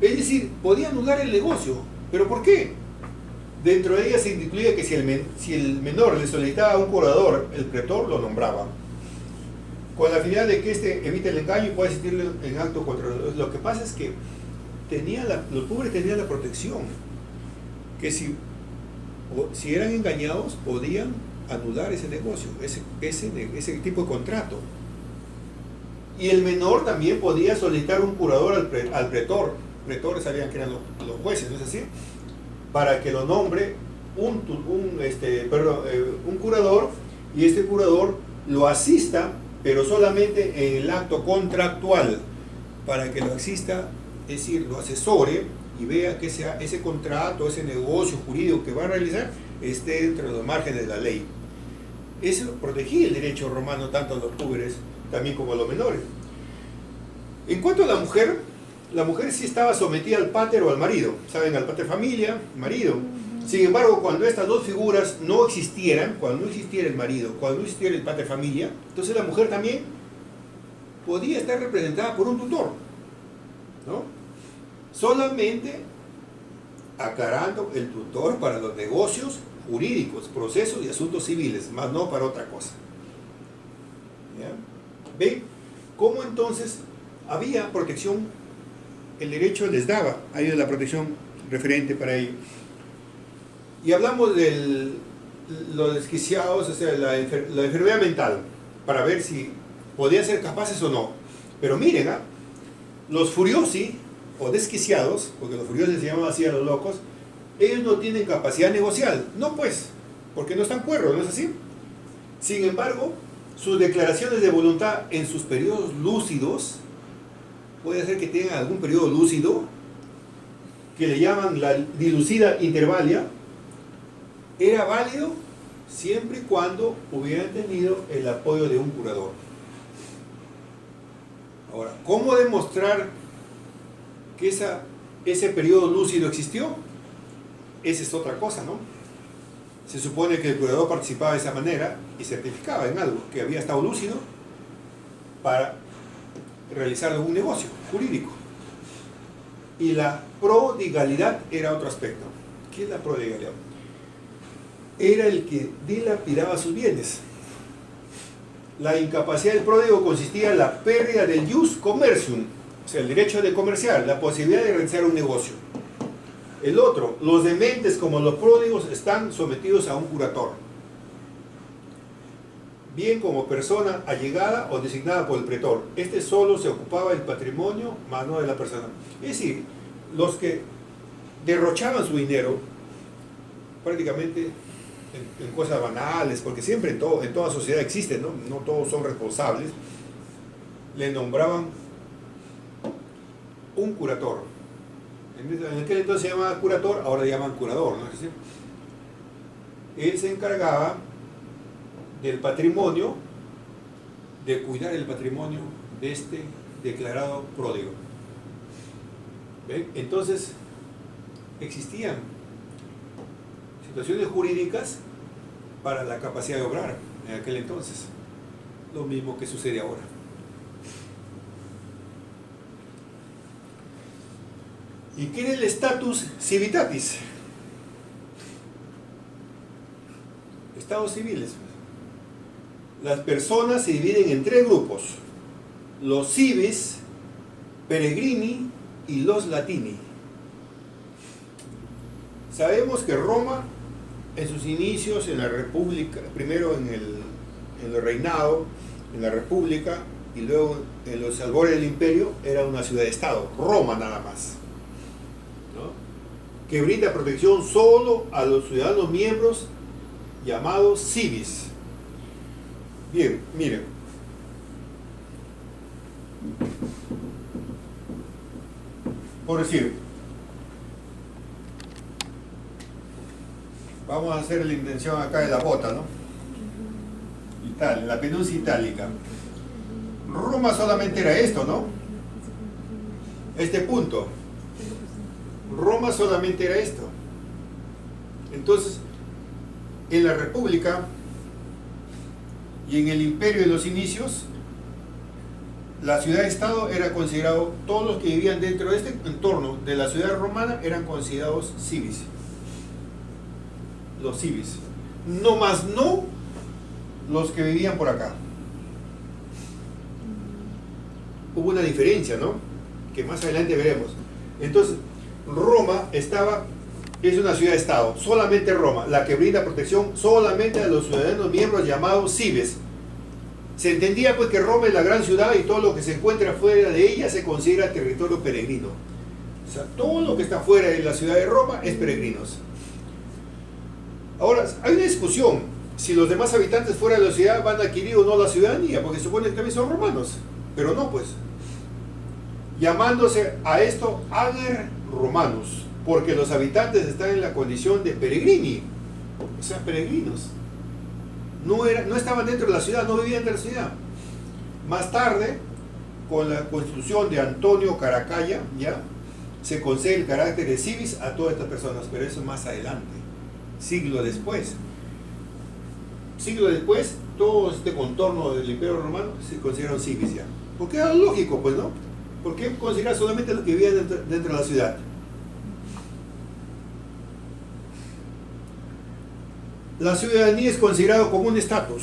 Es decir, podía anular el negocio. ¿Pero por qué? Dentro de ella se incluía que si el menor le solicitaba a un curador, el pretor lo nombraba, con la finalidad de que éste evite el engaño y pueda asistirle en acto contra los. Lo que pasa es que los pobres tenían la protección, que si eran engañados podían anular ese negocio, ese tipo de contrato. Y el menor también podía solicitar un curador al pretor. Pretores sabían que eran los jueces, ¿no es así? Para que lo nombre un curador, y este curador lo asista, pero solamente en el acto contractual, para que lo asista, es decir, lo asesore y vea que ese contrato, ese negocio jurídico que va a realizar esté dentro de los márgenes de la ley. Eso protegía el derecho romano tanto a los pobres también como a los menores. En cuanto a la mujer sí estaba sometida al pater o al marido, ¿saben? Al pater familia, marido. Sin embargo, cuando estas dos figuras no existieran, cuando no existiera el marido, cuando no existiera el pater familia, entonces la mujer también podía estar representada por un tutor, ¿no? Solamente aclarando el tutor para los negocios jurídicos, procesos y asuntos civiles, más no para otra cosa. ¿Ya? ¿Ven cómo entonces había protección? El derecho les daba ahí la protección referente para ello. Y hablamos de los desquiciados, o sea, la enfermedad mental, para ver si podían ser capaces o no. Pero miren, los furiosi o desquiciados, porque los furiosos se llamaban así a los locos, ellos no tienen capacidad negocial. No, pues, porque no están cuerdos, ¿no es así? Sin embargo, sus declaraciones de voluntad en sus periodos lúcidos, puede ser que tengan algún periodo lúcido, que le llaman la dilucida intervalia, era válido siempre y cuando hubieran tenido el apoyo de un curador. Ahora, ¿cómo demostrar que ese periodo lúcido existió? Esa es otra cosa, ¿no? Se supone que el curador participaba de esa manera y certificaba en algo, que había estado lúcido para realizar algún negocio jurídico. Y la prodigalidad era otro aspecto. ¿Qué es la prodigalidad? Era el que dilapidaba sus bienes. La incapacidad del pródigo consistía en la pérdida del jus commercium, o sea, el derecho de comerciar, la posibilidad de realizar un negocio. El otro, los dementes como los pródigos están sometidos a un curator, bien como persona allegada o designada por el pretor. Este solo se ocupaba del patrimonio, más no de la persona. Es decir, los que derrochaban su dinero, prácticamente en cosas banales, porque siempre en toda sociedad existe, ¿no? No todos son responsables, le nombraban un curator. En aquel entonces se llamaba curator, ahora le llaman curador, ¿no? Él se encargaba del patrimonio, de cuidar el patrimonio de este declarado pródigo. ¿Ven? Entonces, existían situaciones jurídicas para la capacidad de obrar en aquel entonces. Lo mismo que sucede ahora. ¿Y qué era el status civitatis? Estados civiles. Las personas se dividen en tres grupos: los cives, peregrini y los latini. Sabemos que Roma, en sus inicios en la República, primero en el reinado, en la República, y luego en los albores del imperio, era una ciudad-estado, Roma nada más, ¿no? Que brinda protección solo a los ciudadanos miembros llamados civis. Bien, miren. Por decir, vamos a hacer la intención acá de la bota, ¿no? Italia, la península itálica. Roma solamente era esto, ¿no? Este punto. Roma solamente era esto. Entonces, en la República y en el imperio de los inicios, la ciudad-estado era considerado, todos los que vivían dentro de este entorno de la ciudad romana eran considerados civis. Los civis. No más no los que vivían por acá. Hubo una diferencia, ¿no? Que más adelante veremos. Entonces, Roma es una ciudad-estado, solamente Roma, la que brinda protección solamente a los ciudadanos miembros llamados cives. Se entendía pues que Roma es la gran ciudad y todo lo que se encuentra fuera de ella se considera territorio peregrino. O sea, todo lo que está fuera de la ciudad de Roma es peregrinos. Ahora, hay una discusión si los demás habitantes fuera de la ciudad van a adquirir o no la ciudadanía, porque se supone que también son romanos, pero no pues. Llamándose a esto ager romanos, porque los habitantes están en la condición de peregrini, o sea, peregrinos. No estaban dentro de la ciudad, no vivían dentro de la ciudad. Más tarde, con la constitución de Antonio Caracalla, ya se concede el carácter de civis a todas estas personas, pero eso más adelante, siglo después. Siglo después, todo este contorno del Imperio Romano se consideraron civis ya. Porque era lógico, pues, ¿no? ¿Por qué considerar solamente lo que vivía dentro de la ciudad? La ciudadanía es considerado como un estatus.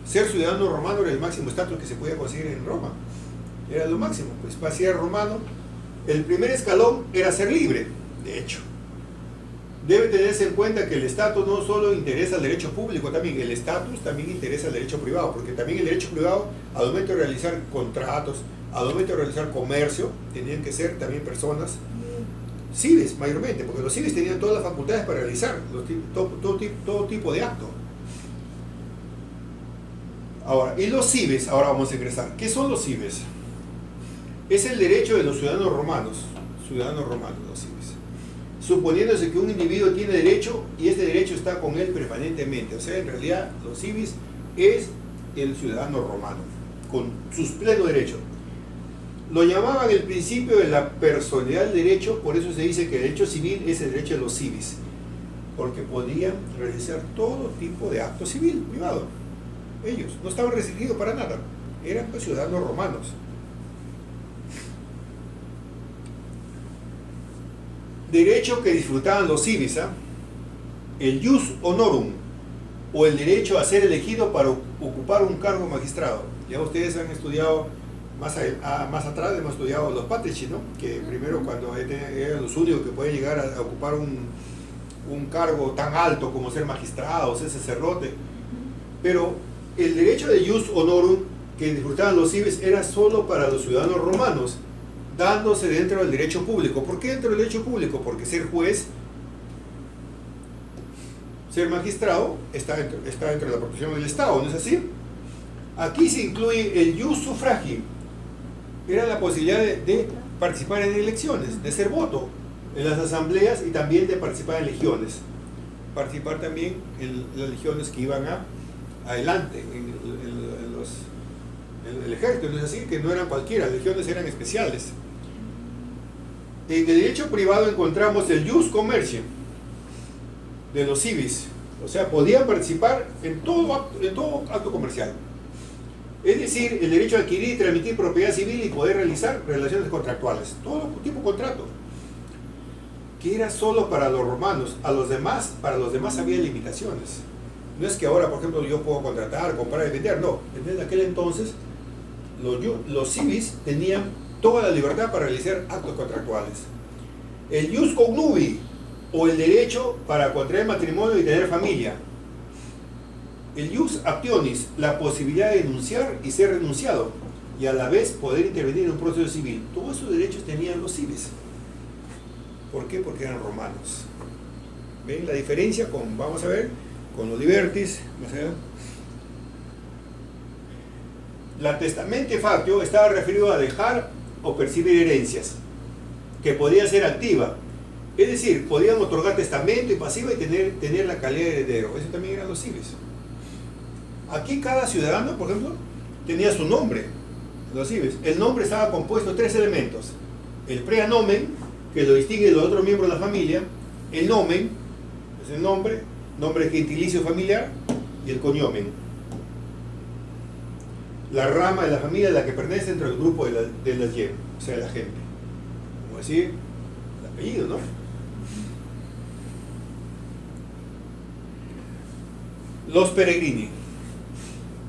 Ser ciudadano romano era el máximo estatus que se podía conseguir en Roma. Era lo máximo. Pues para ser romano, el primer escalón era ser libre, de hecho. Debe tenerse en cuenta que el estatus no solo interesa al derecho público, también el estatus también interesa al derecho privado, porque también el derecho privado, al momento de realizar contratos, al momento de realizar comercio, tenían que ser también personas civis mayormente, porque los civis tenían todas las facultades para realizar todo tipo de acto. Ahora, y los civis, ahora vamos a ingresar. ¿Qué son los civis? Es el derecho de los ciudadanos romanos, los civis. Suponiéndose que un individuo tiene derecho y este derecho está con él permanentemente. O sea, en realidad, los civis es el ciudadano romano, con sus plenos derechos. Lo llamaban el principio de la personalidad del derecho, por eso se dice que el derecho civil es el derecho de los civis, porque podían realizar todo tipo de acto civil privado. Ellos no estaban restringidos para nada, eran pues ciudadanos romanos. Derecho que disfrutaban los civis, el jus honorum, o el derecho a ser elegido para ocupar un cargo magistrado. Ya ustedes han estudiado, más atrás hemos estudiado los patrici, ¿no? Que primero cuando eran los únicos que podían llegar a ocupar un cargo tan alto como ser magistrado, ser sacerdote. Pero el derecho de jus honorum que disfrutaban los civis era solo para los ciudadanos romanos, dándose dentro del derecho público. ¿Por qué dentro del derecho público? Porque ser juez, ser magistrado, está dentro de la protección del Estado, ¿no es así? Aquí se incluye el jus suffragii, era la posibilidad de participar en elecciones, de ser voto en las asambleas y también de participar en legiones. Participar también en las legiones que iban adelante, en el ejército, ¿no es así? Que no eran cualquiera, las legiones eran especiales. En el derecho privado encontramos el jus commercium de los civis, o sea, podían participar en todo acto comercial. Es decir, el derecho a adquirir y transmitir propiedad civil y poder realizar relaciones contractuales, todo tipo de contrato, que era solo para los romanos. Para los demás había limitaciones. No es que ahora, por ejemplo, yo puedo contratar, comprar y vender, no. En aquel entonces, los civis tenían toda la libertad para realizar actos contractuales. El jus connubii, o el derecho para contraer matrimonio y tener familia. El jus actionis, la posibilidad de denunciar y ser renunciado, y a la vez poder intervenir en un proceso civil. Todos esos derechos tenían los civis. ¿Por qué? Porque eran romanos. ¿Ven la diferencia vamos a ver, con los libertis? La testamente factio estaba referido a dejar o percibir herencias, que podía ser activa. Es decir, podían otorgar testamento y pasiva y tener la calidad de heredero. Eso también eran los civis. Aquí cada ciudadano, por ejemplo, tenía su nombre, los civis. El nombre estaba compuesto de 3 elementos. El preanomen, que lo distingue de los otros miembros de la familia. El nomen, es el nombre gentilicio familiar, y el cognomen. la rama de la familia a la que pertenece dentro del grupo de las Yem, o sea, la gente. Como decir, el apellido, ¿no? Los peregrini,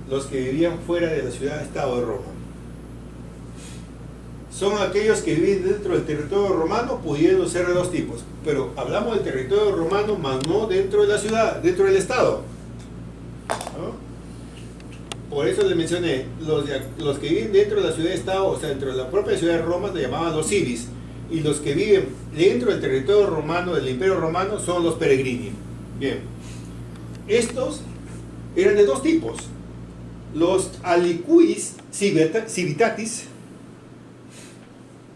los que vivían fuera de la ciudad-estado de Roma, son aquellos que viven dentro del territorio romano, pudiendo ser de dos tipos. Pero hablamos del territorio romano, más no dentro de la ciudad, dentro del estado, ¿no? Por eso les mencioné, los que viven dentro de la ciudad-estado, o sea, dentro de la propia ciudad de Roma, se llamaban los civis. Y los que viven dentro del territorio romano, del imperio romano, son los peregrini. Bien. Estos eran de dos tipos. Los alicuis civitatis,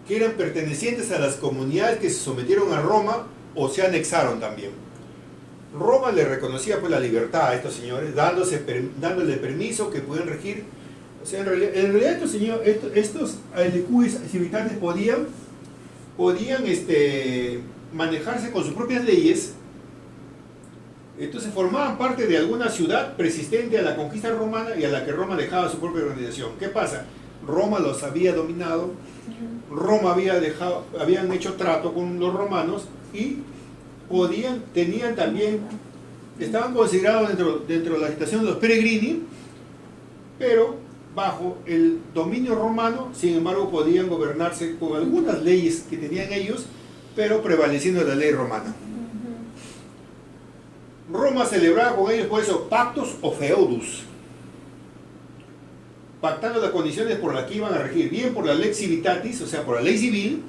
que eran pertenecientes a las comunidades que se sometieron a Roma o se anexaron también. Roma le reconocía pues la libertad a estos señores, dándole permiso que pueden regir. O sea, en realidad estos alicuis civitatis podían manejarse con sus propias leyes. Entonces formaban parte de alguna ciudad persistente a la conquista romana y a la que Roma dejaba su propia organización. ¿Qué pasa? Roma los había dominado, Roma habían hecho trato con los romanos y estaban considerados dentro de la agitación de los peregrini, pero bajo el dominio romano. Sin embargo, podían gobernarse con algunas leyes que tenían ellos, pero prevaleciendo la ley romana. Roma celebraba con ellos por eso pactos o feudus, pactando las condiciones por las que iban a regir, bien por la lex civitatis, o sea, por la ley civil,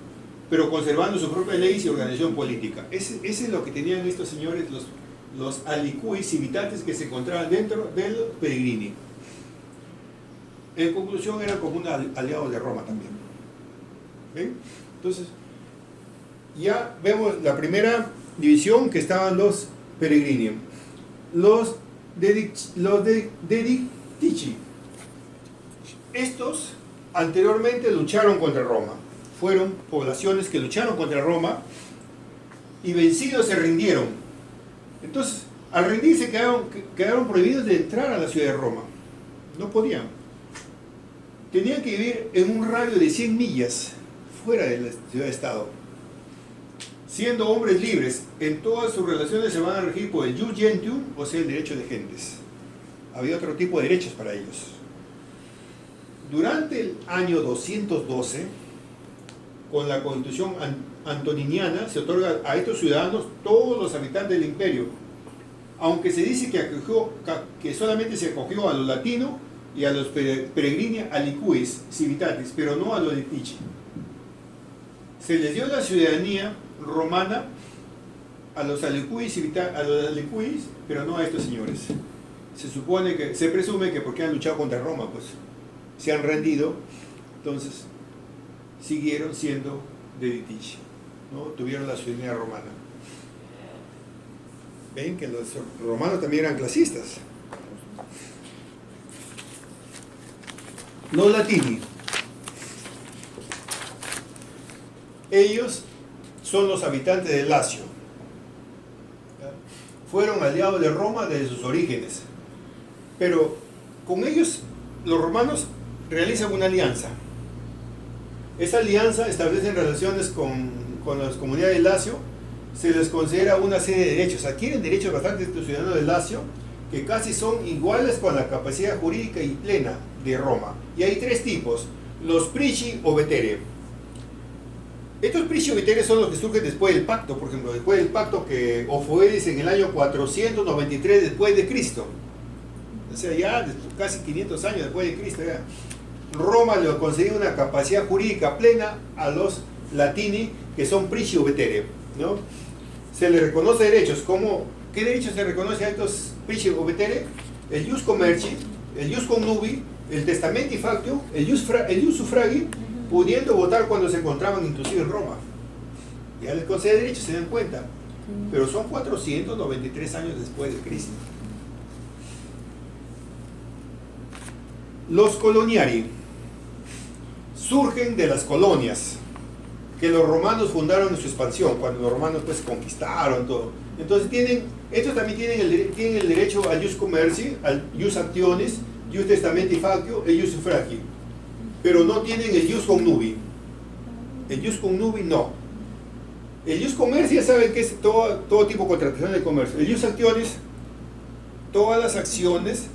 pero conservando sus propias leyes y organización política. Ese es lo que tenían estos señores, los alicuis civitatis, que se encontraban dentro de los peregrini. En conclusión, eran como un aliado de Roma también. ¿Ven? Entonces, ya vemos la primera división, que estaban los peregrini. Los dedictici. Estos anteriormente lucharon contra Roma. Fueron poblaciones que lucharon contra Roma y vencidos se rindieron. Entonces, al rendirse quedaron prohibidos de entrar a la ciudad de Roma. No podían. Tenían que vivir en un radio de 100 millas fuera de la ciudad-estado. Siendo hombres libres, en todas sus relaciones se van a regir por el jus gentium, o sea, el derecho de gentes. Había otro tipo de derechos para ellos. Durante el año 212, con la Constitución antoniniana, se otorga a estos ciudadanos todos los habitantes del imperio, aunque se dice que solamente se acogió a los latinos y a los peregrini alicuis civitatis, pero no a los dedictici. Se les dio la ciudadanía romana a los alicuis, pero no a estos señores. Se presume que porque han luchado contra Roma, pues se han rendido, entonces siguieron siendo dedictici, ¿no? Tuvieron la ciudadanía romana. Ven que los romanos también eran clasistas. Los latini. Ellos son los habitantes de Lacio. Fueron aliados de Roma desde sus orígenes. Pero con ellos los romanos realizan una alianza. Esa alianza establece relaciones con las comunidades de Lacio. Se les considera una serie de derechos. Adquieren derechos bastante estos ciudadanos de Lacio, que casi son iguales con la capacidad jurídica y plena de Roma. Y hay tres tipos: los prici o vetere. Estos prici o vetere son los que surgen después del pacto. Por ejemplo, después del pacto que Ofoedes en el año 493 después de Cristo. O sea, ya casi 500 años después de Cristo, ya Roma le concedió una capacidad jurídica plena a los latini, que son prici o vetere, ¿no? Se les reconoce derechos. ¿Qué derechos se reconoce a estos prici o vetere? El jus commerci, el jus connubi, el testamenti factio, el jus suffragi, pudiendo votar cuando se encontraban inclusive en Roma. Ya les concede derechos, se dan cuenta. Pero son 493 años después de Cristo. Los coloniari surgen de las colonias que los romanos fundaron en su expansión, cuando los romanos pues conquistaron todo. Entonces estos también tienen el derecho al jus commerci, al jus actionis, Ius testamenti factio e ius suffragii, pero no tienen el ius connubi. El ius connubi no. El ius commerci ya saben que es todo tipo de contratación de comercio. El ius actionis, todas las acciones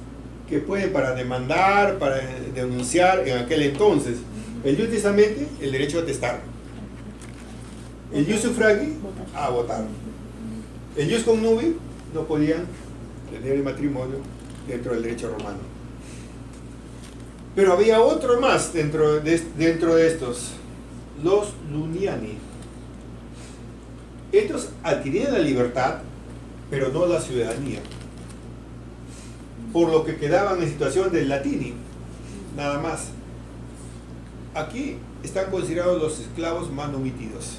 que pueden para demandar, para denunciar en aquel entonces. El ius testamenti, el derecho a testar. El ius suffragii, a votar. El ius connubi, no podían tener el matrimonio dentro del derecho romano. Pero había otro más dentro de estos, los Iuniani. Estos adquirían la libertad, pero no la ciudadanía, por lo que quedaban en situación del latini, nada más. Aquí están considerados los esclavos manumitidos,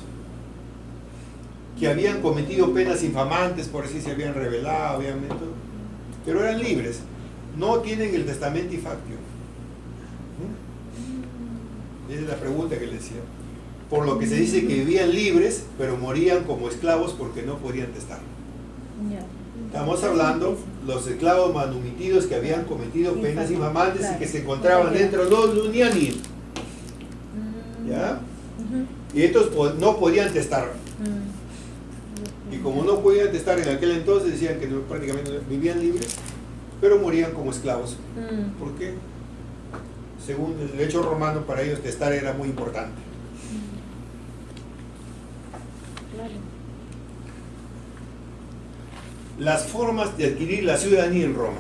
que habían cometido penas infamantes, por así se habían rebelado, obviamente, pero eran libres, no tienen el testamenti factio. Esa es la pregunta que le decía. Por lo que se dice que vivían libres, pero morían como esclavos porque no podían testar. Estamos hablando los esclavos manumitidos que habían cometido penas infamantes y que se encontraban dentro de los Iuniani. ¿Ya? Y estos no podían testar. Y como no podían testar en aquel entonces, decían que prácticamente vivían libres, pero morían como esclavos. ¿Por qué? Según el derecho romano, para ellos testar era muy importante. Las formas de adquirir la ciudadanía en Roma.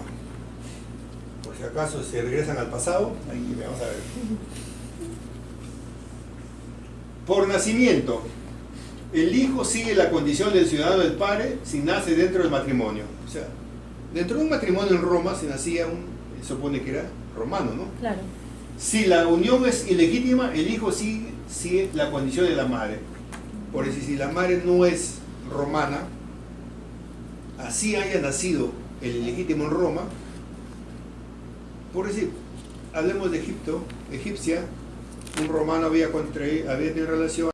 Por si acaso se regresan al pasado, ahí vamos a ver. Por nacimiento, el hijo sigue la condición del ciudadano del padre si nace dentro del matrimonio. O sea, dentro de un matrimonio en Roma se nacía se supone que era romano, ¿no? Claro. Si la unión es ilegítima, el hijo sigue la condición de la madre. Por eso, si la madre no es romana, así haya nacido el ilegítimo en Roma, por decir, hablemos de Egipto, egipcia, un romano había tenido relación